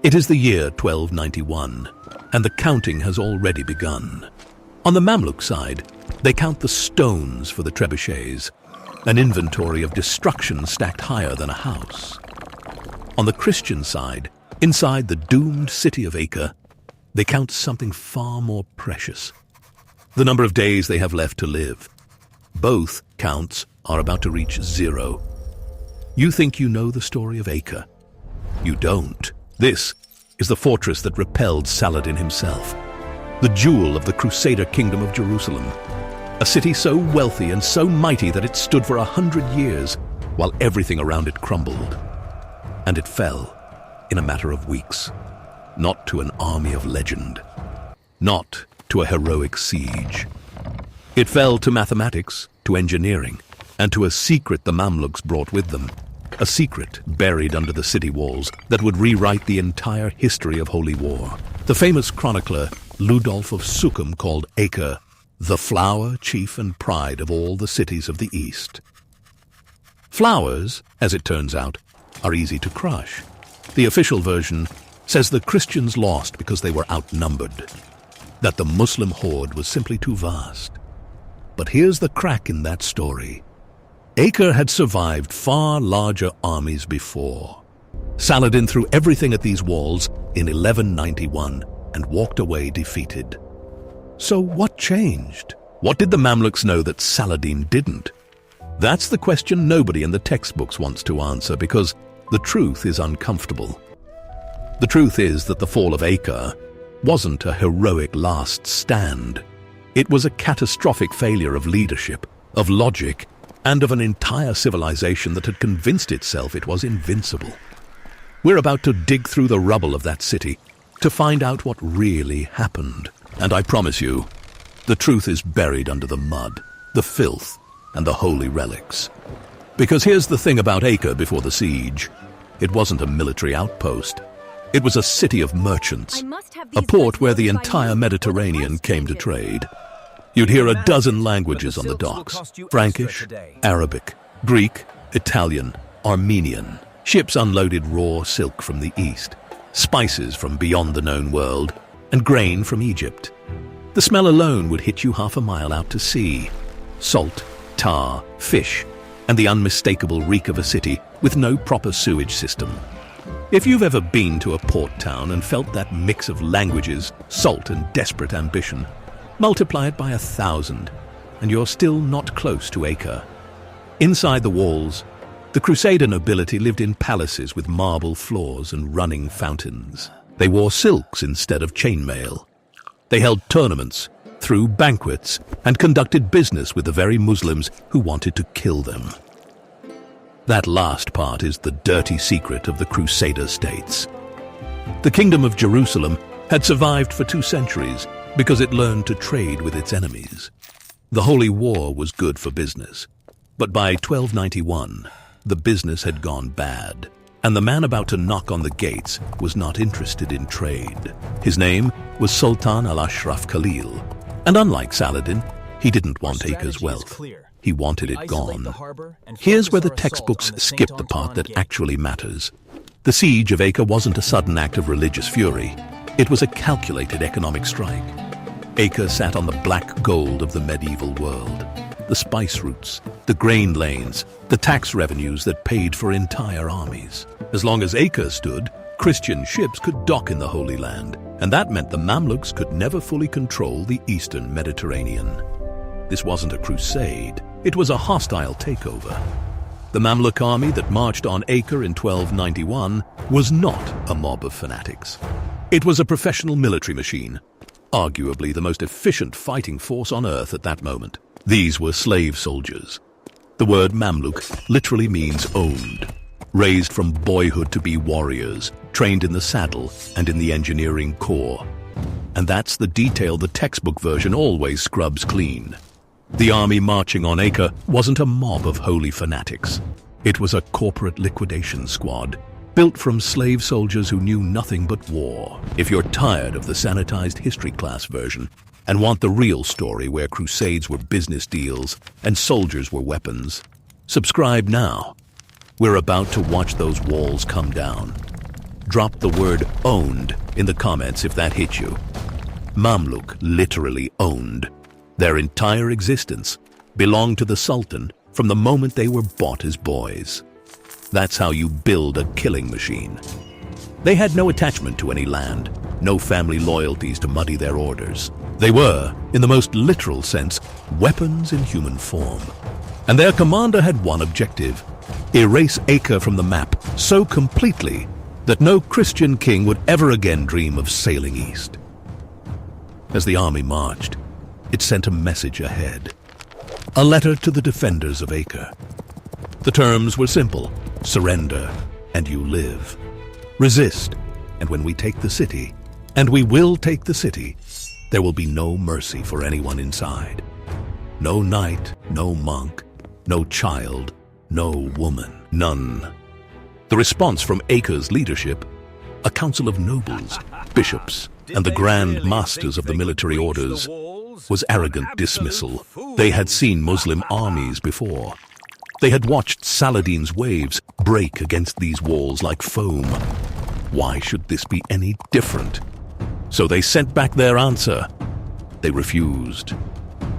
It is the year 1291, and the counting has already begun. On the Mamluk side, they count the stones for the trebuchets, an inventory of destruction stacked higher than a house. On the Christian side, inside the doomed city of Acre, they count something far more precious: the number of days they have left to live. Both counts are about to reach 0. You think you know the story of Acre. You don't. This is the fortress that repelled Saladin himself, the jewel of the Crusader kingdom of Jerusalem, a city so wealthy and so mighty that it stood for 100 years while everything around it crumbled. And it fell in a matter of weeks, not to an army of legend, not to a heroic siege. It fell to mathematics, to engineering, and to a secret the Mamluks brought with them, a secret buried under the city walls that would rewrite the entire history of holy war. The famous chronicler Ludolf of Sukhum called Acre the flower, chief, and pride of all the cities of the East. Flowers, as it turns out, are easy to crush. The official version says the Christians lost because they were outnumbered, that the Muslim horde was simply too vast. But here's the crack in that story. Acre had survived far larger armies before. Saladin threw everything at these walls in 1191 and walked away defeated. So what changed? What did the Mamluks know that Saladin didn't? That's the question nobody in the textbooks wants to answer, because the truth is uncomfortable. The truth is that the fall of Acre wasn't a heroic last stand. It was a catastrophic failure of leadership, of logic, and of an entire civilization that had convinced itself it was invincible. We're about to dig through the rubble of that city to find out what really happened. And I promise you, the truth is buried under the mud, the filth, and the holy relics. Because here's the thing about Acre before the siege. It wasn't a military outpost. It was a city of merchants, a port where the entire Mediterranean came to trade. You'd hear a dozen languages on the docks: Frankish, Arabic, Greek, Italian, Armenian. Ships unloaded raw silk from the east, spices from beyond the known world, and grain from Egypt. The smell alone would hit you half a mile out to sea. Salt, tar, fish, and the unmistakable reek of a city with no proper sewage system. If you've ever been to a port town and felt that mix of languages, salt, and desperate ambition, multiply it by 1,000, and you're still not close to Acre. Inside the walls, the Crusader nobility lived in palaces with marble floors and running fountains. They wore silks instead of chainmail. They held tournaments, threw banquets, and conducted business with the very Muslims who wanted to kill them. That last part is the dirty secret of the Crusader states. The Kingdom of Jerusalem had survived for 2 centuries because it learned to trade with its enemies. The Holy War was good for business, but by 1291, the business had gone bad, and the man about to knock on the gates was not interested in trade. His name was Sultan al-Ashraf Khalil, and unlike Saladin, he didn't want Acre's wealth. He wanted it gone. Here's where the textbooks skip the part that actually matters. The siege of Acre wasn't a sudden act of religious fury. It was a calculated economic strike. Acre sat on the black gold of the medieval world. The spice routes, the grain lanes, the tax revenues that paid for entire armies. As long as Acre stood, Christian ships could dock in the Holy Land, and that meant the Mamluks could never fully control the eastern Mediterranean. This wasn't a crusade, it was a hostile takeover. The Mamluk army that marched on Acre in 1291 was not a mob of fanatics. It was a professional military machine, arguably the most efficient fighting force on earth at that moment. These were slave soldiers. The word Mamluk literally means owned, raised from boyhood to be warriors, trained in the saddle and in the engineering corps. And that's the detail the textbook version always scrubs clean. The army marching on Acre wasn't a mob of holy fanatics. It was a corporate liquidation squad, built from slave soldiers who knew nothing but war. If you're tired of the sanitized history class version and want the real story where crusades were business deals and soldiers were weapons, subscribe now. We're about to watch those walls come down. Drop the word owned in the comments if that hit you. Mamluk literally owned. Their entire existence belonged to the Sultan from the moment they were bought as boys. That's how you build a killing machine. They had no attachment to any land, no family loyalties to muddy their orders. They were, in the most literal sense, weapons in human form. And their commander had one objective: erase Acre from the map so completely that no Christian king would ever again dream of sailing east. As the army marched, it sent a message ahead. A letter to the defenders of Acre. The terms were simple: surrender, and you live. Resist, and when we take the city, and we will take the city, there will be no mercy for anyone inside. No knight, no monk, no child, no woman, none. The response from Acre's leadership, a council of nobles, bishops, and the grand masters of the military orders, was arrogant dismissal. They had seen Muslim armies before. They had watched Saladin's waves break against these walls like foam. Why should this be any different? So they sent back their answer. They refused.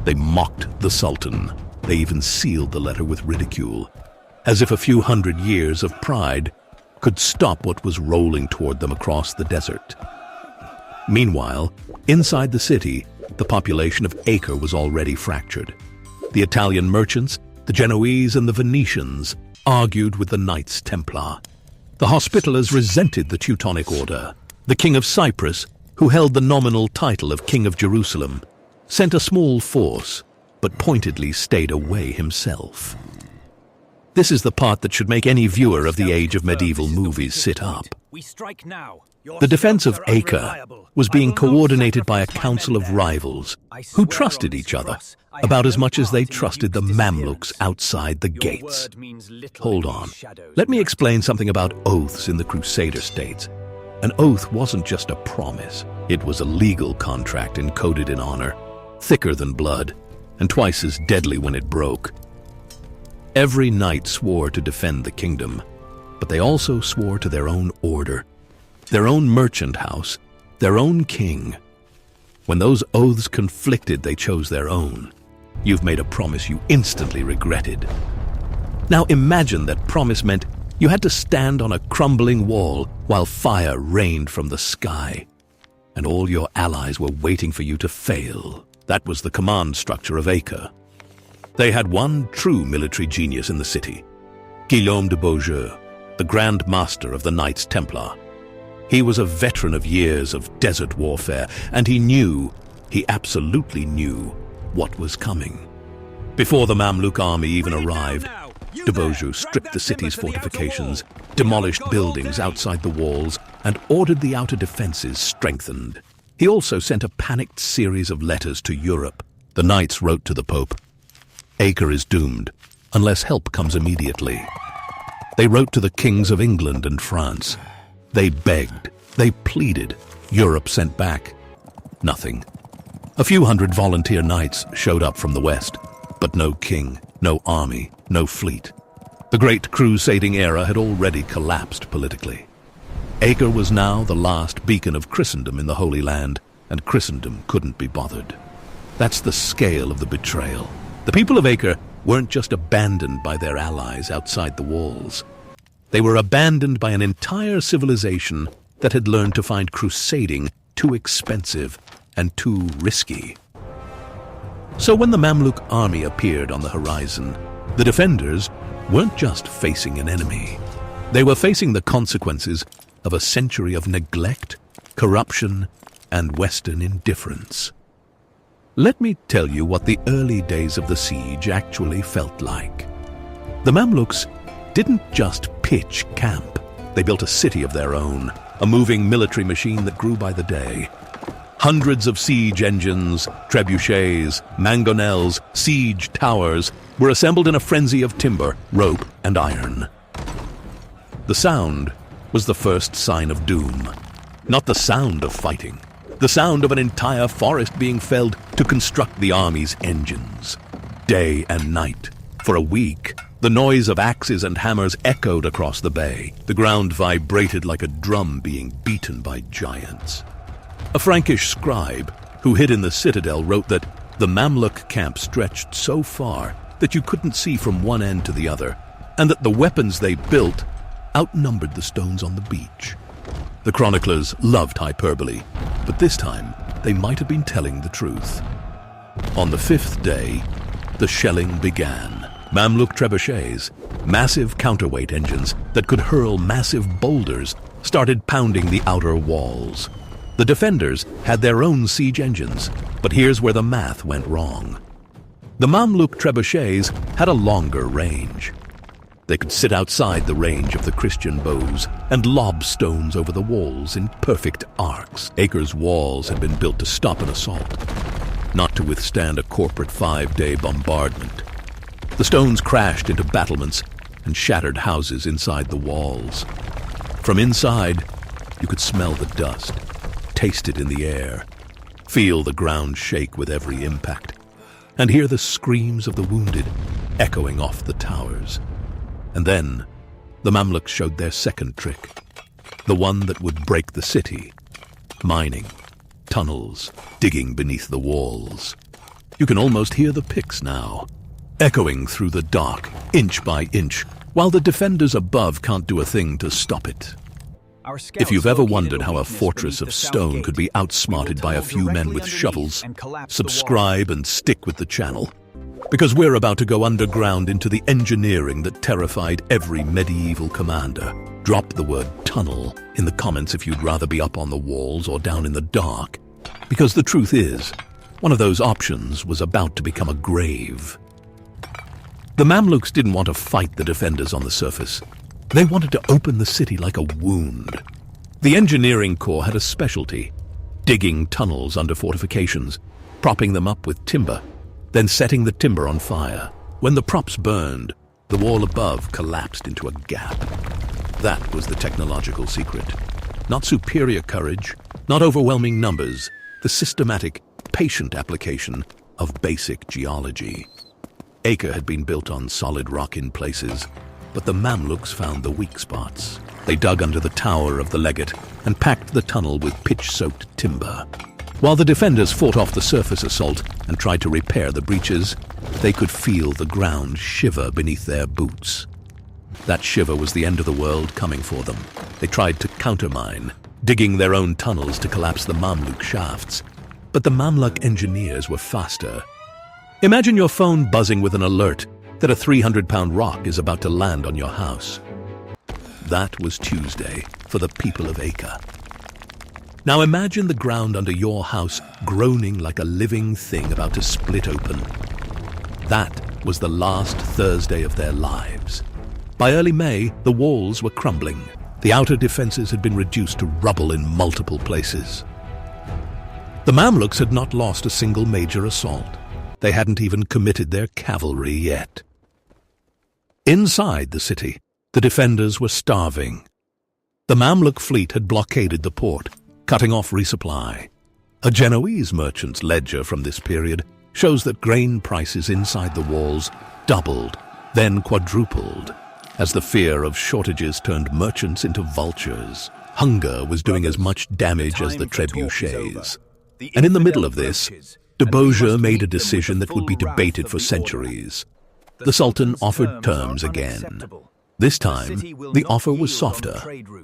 They mocked the Sultan. They even sealed the letter with ridicule, as if a few hundred years of pride could stop what was rolling toward them across the desert. Meanwhile, inside the city, the population of Acre was already fractured. The Italian merchants, the Genoese, and the Venetians argued with the Knights Templar. The Hospitallers resented the Teutonic Order. The King of Cyprus, who held the nominal title of King of Jerusalem, sent a small force, but pointedly stayed away himself. This is the part that should make any viewer of the age of medieval movies sit up. The defense of Acre was being coordinated by a council of rivals who trusted each other about as much as they trusted the Mamluks outside the gates. Hold on. Let me explain something about oaths in the Crusader states. An oath wasn't just a promise. It was a legal contract encoded in honor, thicker than blood, and twice as deadly when it broke. Every knight swore to defend the kingdom, but they also swore to their own order, their own merchant house, their own king. When those oaths conflicted, they chose their own. You've made a promise you instantly regretted. Now imagine that promise meant you had to stand on a crumbling wall while fire rained from the sky, and all your allies were waiting for you to fail. That was the command structure of Acre. They had one true military genius in the city, Guillaume de Beaujeu, the Grand Master of the Knights Templar. He was a veteran of years of desert warfare, and he absolutely knew what was coming. Before the Mamluk army even arrived, de Beaujeu stripped the city's fortifications, demolished buildings outside the walls, and ordered the outer defenses strengthened. He also sent a panicked series of letters to Europe. The knights wrote to the Pope, "Acre is doomed, unless help comes immediately." They wrote to the kings of England and France. They begged, they pleaded. Europe sent back nothing. A few hundred volunteer knights showed up from the west, but no king, no army, no fleet. The great crusading era had already collapsed politically. Acre was now the last beacon of Christendom in the Holy Land, and Christendom couldn't be bothered. That's the scale of the betrayal. The people of Acre weren't just abandoned by their allies outside the walls. They were abandoned by an entire civilization that had learned to find crusading too expensive and too risky. So when the Mamluk army appeared on the horizon, the defenders weren't just facing an enemy. They were facing the consequences of a century of neglect, corruption, and Western indifference. Let me tell you what the early days of the siege actually felt like. The Mamluks didn't just pitch camp. They built a city of their own, a moving military machine that grew by the day. Hundreds of siege engines, trebuchets, mangonels, siege towers were assembled in a frenzy of timber, rope, and iron. The sound was the first sign of doom. Not the sound of fighting, the sound of an entire forest being felled to construct the army's engines. Day and night, for a week, the The noise of axes and hammers echoed across the bay. The ground vibrated like a drum being beaten by giants. A Frankish scribe who hid in the citadel wrote that the Mamluk camp stretched so far that you couldn't see from one end to the other, and that the weapons they built outnumbered the stones on the beach. The chroniclers loved hyperbole, but this time they might have been telling the truth. On the 5th day, the shelling began. Mamluk trebuchets, massive counterweight engines that could hurl massive boulders, started pounding the outer walls. The defenders had their own siege engines, but here's where the math went wrong. The Mamluk trebuchets had a longer range. They could sit outside the range of the Christian bows and lob stones over the walls in perfect arcs. Acre's walls had been built to stop an assault, not to withstand a corporate 5-day bombardment. The stones crashed into battlements and shattered houses inside the walls. From inside, you could smell the dust, taste it in the air, feel the ground shake with every impact, and hear the screams of the wounded echoing off the towers. And then, the Mamluks showed their second trick, the one that would break the city: mining, tunnels, digging beneath the walls. You can almost hear the picks now, echoing through the dark, inch by inch, while the defenders above can't do a thing to stop it. If you've ever wondered how a fortress of stone could be outsmarted by a few men with shovels, subscribe and stick with the channel, because we're about to go underground into the engineering that terrified every medieval commander. Drop the word tunnel in the comments if you'd rather be up on the walls or down in the dark, because the truth is, one of those options was about to become a grave. The Mamluks didn't want to fight the defenders on the surface. They wanted to open the city like a wound. The engineering corps had a specialty: digging tunnels under fortifications, propping them up with timber, then setting the timber on fire. When the props burned, the wall above collapsed into a gap. That was the technological secret. Not superior courage, not overwhelming numbers, the systematic, patient application of basic geology. Acre had been built on solid rock in places, but the Mamluks found the weak spots. They dug under the tower of the legate and packed the tunnel with pitch-soaked timber. While the defenders fought off the surface assault and tried to repair the breaches, they could feel the ground shiver beneath their boots. That shiver was the end of the world coming for them. They tried to countermine, digging their own tunnels to collapse the Mamluk shafts. But the Mamluk engineers were faster. Imagine your phone buzzing with an alert that a 300-pound rock is about to land on your house. That was Tuesday for the people of Acre. Now imagine the ground under your house groaning like a living thing about to split open. That was the last Thursday of their lives. By early May, the walls were crumbling. The outer defenses had been reduced to rubble in multiple places. The Mamluks had not lost a single major assault. They hadn't even committed their cavalry yet. Inside the city, the defenders were starving. The Mamluk fleet had blockaded the port, cutting off resupply. A Genoese merchant's ledger from this period shows that grain prices inside the walls doubled, then quadrupled, as the fear of shortages turned merchants into vultures. Hunger was doing as much damage as the trebuchets. And in the middle of this, Trebuchet made a decision that would be debated for centuries. The Sultan offered terms again. This time, the offer was softer: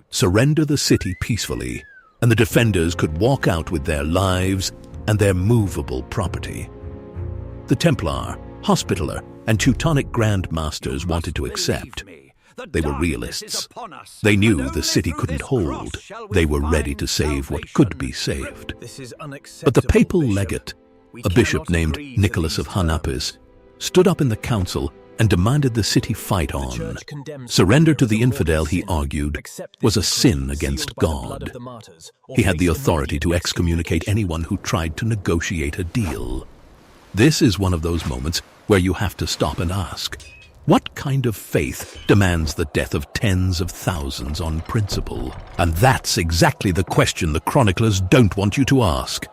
surrender the city peacefully, and the defenders could walk out with their lives and their movable property. The Templar, Hospitaller, and Teutonic Grand Masters wanted to accept. They were realists. They knew the city couldn't hold. They were ready to save what could be saved. But the papal legate, a bishop named Nicholas of Hunapis, stood up in the council and demanded the city fight on. Surrender to the infidel, he argued, was a sin against God. He had the authority to excommunicate anyone who tried to negotiate a deal. This is one of those moments where you have to stop and ask, what kind of faith demands the death of tens of thousands on principle? And that's exactly the question the chroniclers don't want you to ask.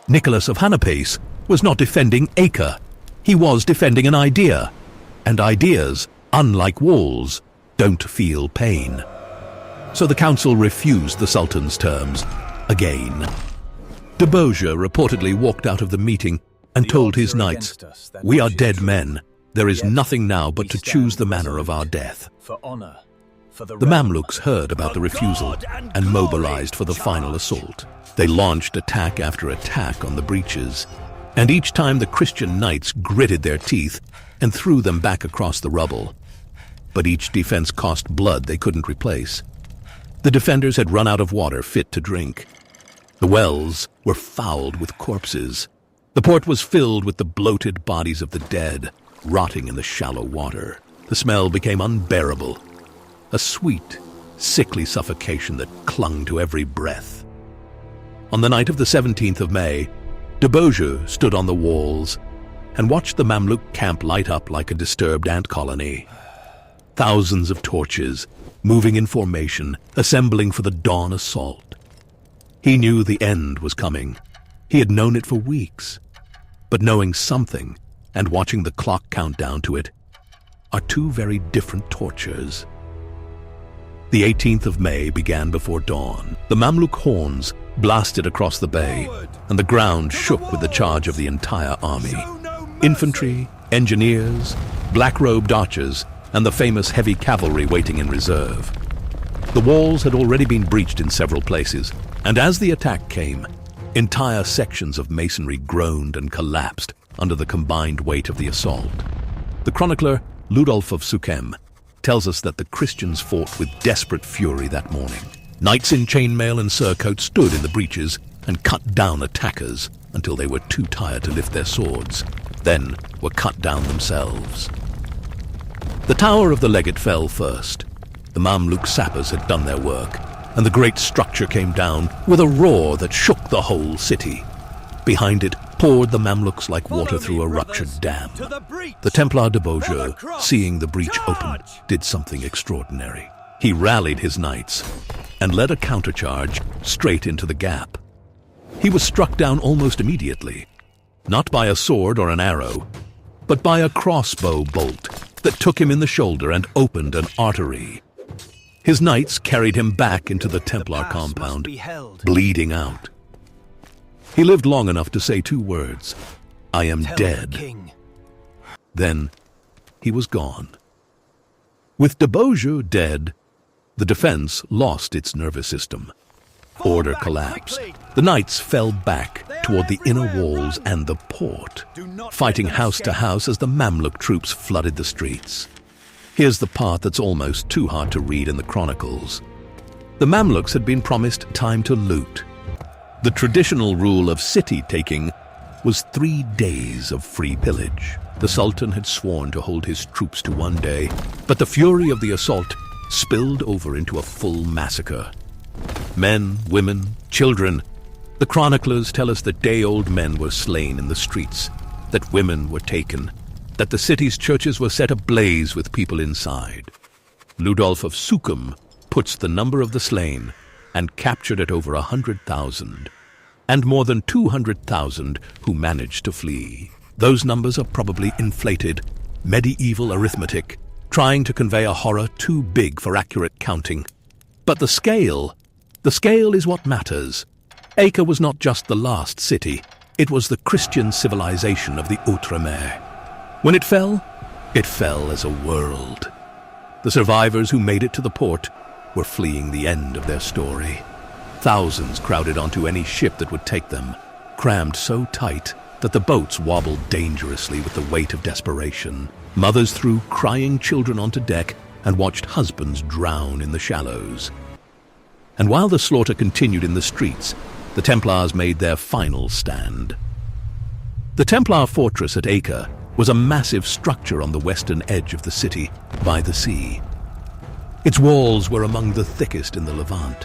Nicholas of Hunapis was not defending Acre. He was defending an idea. And ideas unlike walls, don't feel pain. So the council refused the Sultan's terms again. Trebuchet reportedly walked out of the meeting and told his knights, "We are dead men. There is nothing now but to choose the manner of our death." The Mamluks heard about the refusal and mobilized for the final assault. They launched attack after attack on the breaches, and each time the Christian knights gritted their teeth and threw them back across the rubble. But each defense cost blood they couldn't replace. The defenders had run out of water fit to drink. The wells were fouled with corpses. The port was filled with the bloated bodies of the dead, rotting in the shallow water. The smell became unbearable, a sweet, sickly suffocation that clung to every breath. On the night of the 17th of May, Trebuchet stood on the walls and watched the Mamluk camp light up like a disturbed ant colony. Thousands of torches, moving in formation, assembling for the dawn assault. He knew the end was coming. He had known it for weeks. But knowing something and watching the clock count down to it are two very different tortures. The 18th of May began before dawn. The Mamluk horns blasted across the bay, and the ground shook with the charge of the entire army. Infantry, engineers, black-robed archers, and the famous heavy cavalry waiting in reserve. The walls had already been breached in several places, and as the attack came, entire sections of masonry groaned and collapsed under the combined weight of the assault. The chronicler, Ludolf of Suchem, tells us that the Christians fought with desperate fury that morning. Knights in chainmail and surcoat stood in the breaches and cut down attackers until they were too tired to lift their swords, then were cut down themselves. The tower of the legate fell first. The Mamluk sappers had done their work, and the great structure came down with a roar that shook the whole city. Behind it poured the Mamluks like water through a ruptured dam. The Templar Trebuchet, seeing the breach open, did something extraordinary. He rallied his knights and led a countercharge straight into the gap. He was struck down almost immediately, not by a sword or an arrow, but by a crossbow bolt that took him in the shoulder and opened an artery. His knights carried him back into the Templar compound, bleeding out. He lived long enough to say two words, "I am dead." Then he was gone. With Trebuchet dead, the defense lost its nervous system. Order collapsed. The knights fell back toward the inner walls and the port, fighting house to house as the Mamluk troops flooded the streets. Here's the part that's almost too hard to read in the chronicles. The Mamluks had been promised time to loot. The traditional rule of city-taking was 3 days of free pillage. The Sultan had sworn to hold his troops to 1 day, but the fury of the assault spilled over into a full massacre. Men, women, children. The chroniclers tell us that day-old men were slain in the streets, that women were taken, that the city's churches were set ablaze with people inside. Ludolf of Suchem puts the number of the slain and captured at over 100,000, and more than 200,000 who managed to flee. Those numbers are probably inflated, medieval arithmetic, trying to convey a horror too big for accurate counting. But the scale is what matters. Acre was not just the last city, it was the Christian civilization of the Outremer. When it fell as a world. The survivors who made it to the port were fleeing the end of their story. Thousands crowded onto any ship that would take them, crammed so tight that the boats wobbled dangerously with the weight of desperation. Mothers threw crying children onto deck and watched husbands drown in the shallows. And while the slaughter continued in the streets, the Templars made their final stand. The Templar fortress at Acre was a massive structure on the western edge of the city, by the sea. Its walls were among the thickest in the Levant.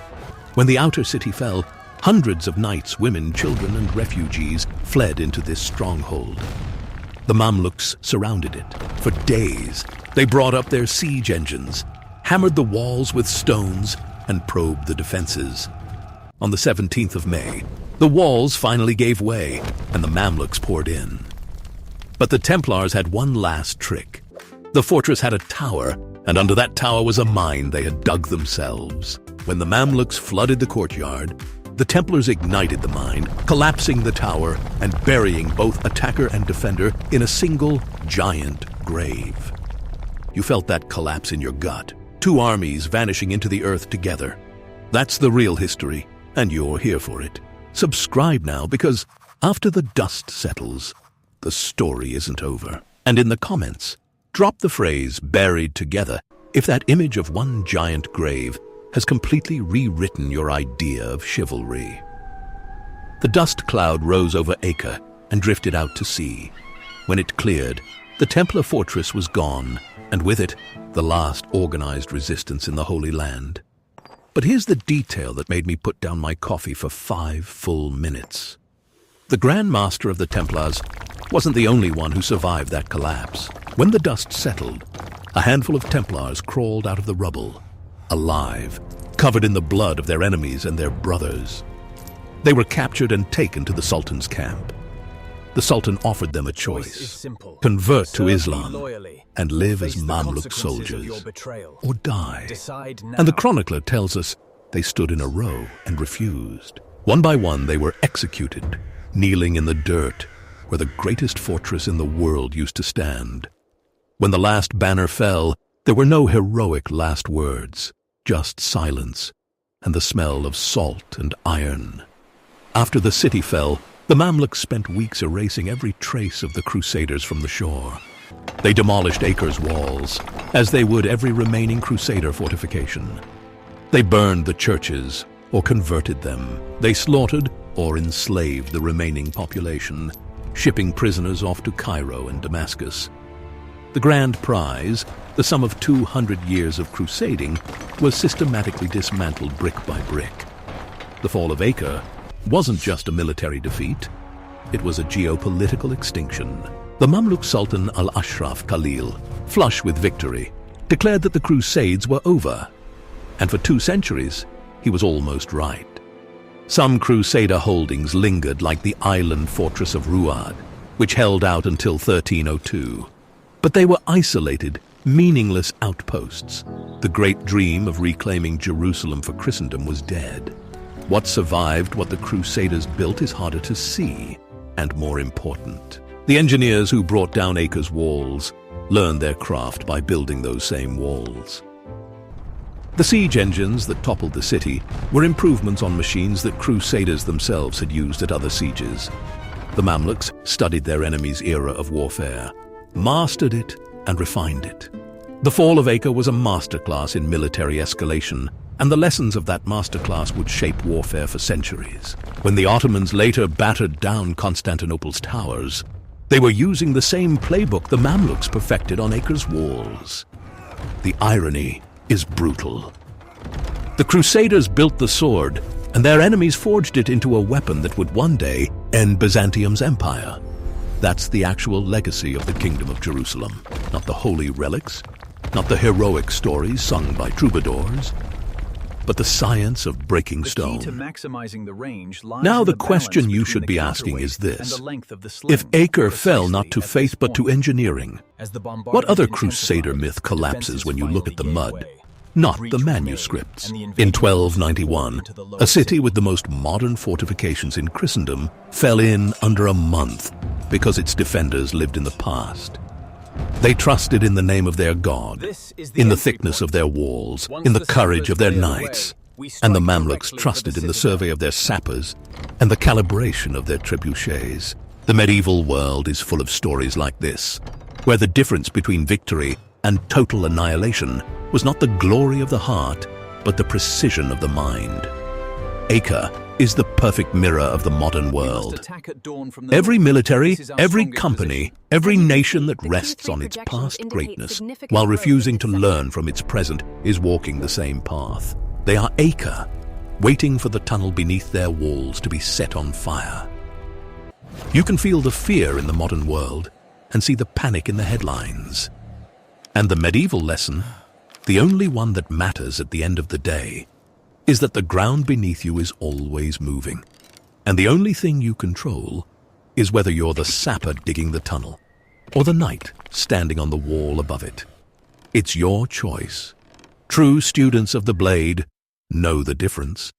When the outer city fell, hundreds of knights, women, children, and refugees fled into this stronghold. The Mamluks surrounded it. For days, they brought up their siege engines, hammered the walls with stones, and probed the defenses. On the 17th of May, the walls finally gave way, and the Mamluks poured in. But the Templars had one last trick. The fortress had a tower, and under that tower was a mine they had dug themselves. When the Mamluks flooded the courtyard, the Templars ignited the mine, collapsing the tower and burying both attacker and defender in a single giant grave. You felt that collapse in your gut, two armies vanishing into the earth together. That's the real history, and you're here for it. Subscribe now, because after the dust settles, the story isn't over. And in the comments, drop the phrase "buried together" if that image of one giant grave has completely rewritten your idea of chivalry. The dust cloud rose over Acre and drifted out to sea. When it cleared, the Templar fortress was gone, and with it, the last organized resistance in the Holy Land. But here's the detail that made me put down my coffee for 5 full minutes. The Grand Master of the Templars wasn't the only one who survived that collapse. When the dust settled, a handful of Templars crawled out of the rubble, alive, covered in the blood of their enemies and their brothers. They were captured and taken to the Sultan's camp. The Sultan offered them a choice: convert to Islam and live as Mamluk soldiers, or die. And the Chronicler tells us they stood in a row and refused. One by one they were executed, kneeling in the dirt where the greatest fortress in the world used to stand. When the last banner fell, there were no heroic last words, just silence and the smell of salt and iron. After the city fell, the Mamluks spent weeks erasing every trace of the Crusaders from the shore. They demolished Acre's walls, as they would every remaining Crusader fortification. They burned the churches or converted them. They slaughtered or enslaved the remaining population, shipping prisoners off to Cairo and Damascus. The grand prize, the sum of 200 years of crusading, was systematically dismantled brick by brick. The fall of Acre wasn't just a military defeat, it was a geopolitical extinction. The Mamluk Sultan al-Ashraf Khalil, flush with victory, declared that the Crusades were over. And for 2 centuries, he was almost right. Some Crusader holdings lingered, like the island fortress of Ruad, which held out until 1302. But they were isolated, meaningless outposts. The great dream of reclaiming Jerusalem for Christendom was dead. What survived what the Crusaders built is harder to see, and more important. The engineers who brought down Acre's walls learned their craft by building those same walls. The siege engines that toppled the city were improvements on machines that Crusaders themselves had used at other sieges. The Mamluks studied their enemy's era of warfare, mastered it and refined it. The fall of Acre was a masterclass in military escalation, and the lessons of that masterclass would shape warfare for centuries. When the Ottomans later battered down Constantinople's towers, they were using the same playbook the Mamluks perfected on Acre's walls. The irony is brutal. The Crusaders built the sword, and their enemies forged it into a weapon that would one day end Byzantium's empire. That's the actual legacy of the Kingdom of Jerusalem. Not the holy relics, not the heroic stories sung by troubadours, but the science of breaking stone. Now the question you should be asking is this: if Acre fell not to faith but to engineering, what other Crusader myth collapses when you look at the mud, not the manuscripts? In 1291, a city with the most modern fortifications in Christendom fell in under a month because its defenders lived in the past. They trusted in the name of their god, in the thickness of their walls, in the courage of their knights, and the Mamluks trusted in the survey of their sappers and the calibration of their trebuchets. The medieval world is full of stories like this, where the difference between victory and total annihilation was not the glory of the heart, but the precision of the mind. Acre is the perfect mirror of the modern world. Every military, every company, every nation that rests on its past greatness while refusing to learn from its present is walking the same path. They are Acre, waiting for the tunnel beneath their walls to be set on fire. You can feel the fear in the modern world and see the panic in the headlines. And the medieval lesson, the only one that matters at the end of the day, is that the ground beneath you is always moving, and the only thing you control is whether you're the sapper digging the tunnel or the knight standing on the wall above it. It's your choice. True students of the blade know the difference.